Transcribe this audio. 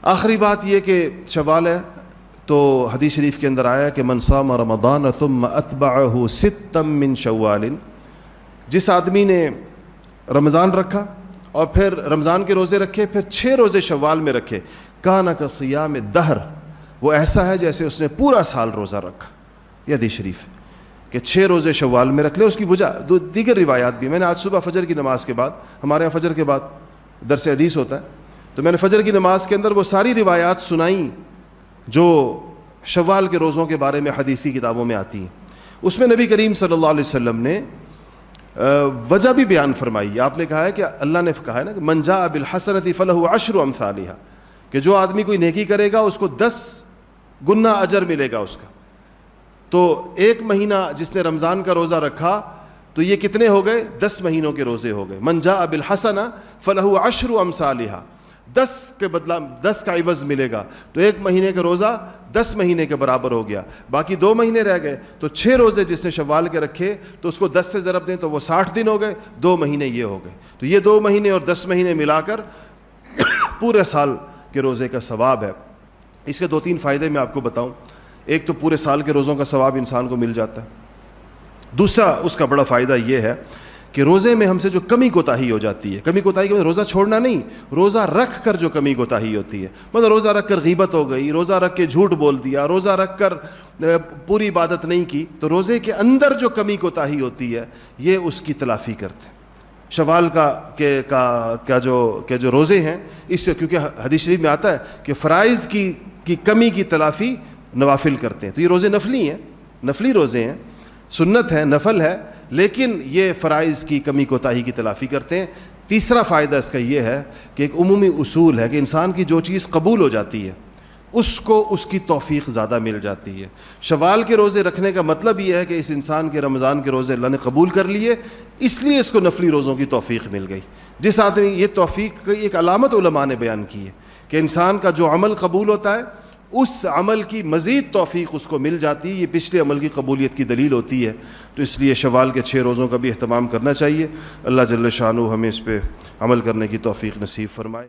آخری بات یہ کہ شوال ہے تو حدیث شریف کے اندر آیا کہ من صام رمضان ثم اتبعہ ستا من شوال، جس آدمی نے رمضان رکھا اور پھر رمضان کے روزے رکھے، پھر 6 روزے شوال میں رکھے، کان کصیام الدہر، وہ ایسا ہے جیسے اس نے پورا سال روزہ رکھا۔ یہ حدیث شریف ہے کہ 6 روزے شوال میں رکھ لے۔ اس کی وجہ دیگر روایات بھی، میں نے آج صبح فجر کی نماز کے بعد، ہمارے یہاں فجر کے بعد درس حدیث ہوتا ہے، تو میں نے فجر کی نماز کے اندر وہ ساری روایات سنائیں جو شوال کے روزوں کے بارے میں حدیثی کتابوں میں آتی ہیں۔ اس میں نبی کریم صلی اللہ علیہ وسلم نے وجہ بھی بیان فرمائی۔ آپ نے کہا ہے کہ اللہ نے کہا ہے نا کہ من جاء بالحسنۃ فلہ عشر امثالھا، کہ جو آدمی کوئی نیکی کرے گا اس کو 10 گنا اجر ملے گا اس کا۔ تو 1 مہینہ جس نے رمضان کا روزہ رکھا تو یہ کتنے ہو گئے؟ 10 مہینوں کے روزے ہو گئے۔ من جاء بالحسنہ فلہ عشر امثالھا، 10 کے بدلہ 10 کا عوض ملے گا، تو 1 مہینے کا روزہ 10 مہینے کے برابر ہو گیا۔ باقی 2 مہینے رہ گئے، تو 6 روزے جس نے شوال کے رکھے تو اس کو 10 سے ضرب دیں تو وہ 60 دن ہو گئے، 2 مہینے یہ ہو گئے۔ تو یہ 2 مہینے اور 10 مہینے ملا کر پورے سال کے روزے کا ثواب ہے۔ اس کے 2-3 فائدے میں آپ کو بتاؤں۔ ایک تو پورے سال کے روزوں کا ثواب انسان کو مل جاتا ہے۔ دوسرا اس کا بڑا فائدہ یہ ہے کہ روزے میں ہم سے جو کمی کوتاہی ہو جاتی ہے، کمی کوتاہی میں روزہ چھوڑنا نہیں، روزہ رکھ کر جو کمی کوتاہی ہوتی ہے، مطلب روزہ رکھ کر غیبت ہو گئی، روزہ رکھ کے جھوٹ بول دیا، روزہ رکھ کر پوری عبادت نہیں کی، تو روزے کے اندر جو کمی کوتاہی ہوتی ہے یہ اس کی تلافی کرتے ہیں۔ شوال کا جو روزے ہیں، اس سے کیونکہ حدیث شریف میں آتا ہے کہ فرائض کی کمی کی تلافی نوافل کرتے ہیں، تو یہ روزے نفلی ہیں، نفلی روزے ہیں، سنت ہے، نفل ہے، لیکن یہ فرائض کی کمی کوتاہی کی تلافی کرتے ہیں۔ تیسرا فائدہ اس کا یہ ہے کہ ایک عمومی اصول ہے کہ انسان کی جو چیز قبول ہو جاتی ہے اس کو اس کی توفیق زیادہ مل جاتی ہے۔ شوال کے روزے رکھنے کا مطلب یہ ہے کہ اس انسان کے رمضان کے روزے اللہ نے قبول کر لیے، اس لیے اس کو نفلی روزوں کی توفیق مل گئی۔ جس آدمی یہ توفیق کی ایک علامت علماء نے بیان کی ہے کہ انسان کا جو عمل قبول ہوتا ہے اس عمل کی مزید توفیق اس کو مل جاتی ہے، یہ پچھلے عمل کی قبولیت کی دلیل ہوتی ہے۔ تو اس لیے شوال کے 6 روزوں کا بھی اہتمام کرنا چاہیے۔ اللہ جل شانہ ہمیں اس پہ عمل کرنے کی توفیق نصیب فرمائے۔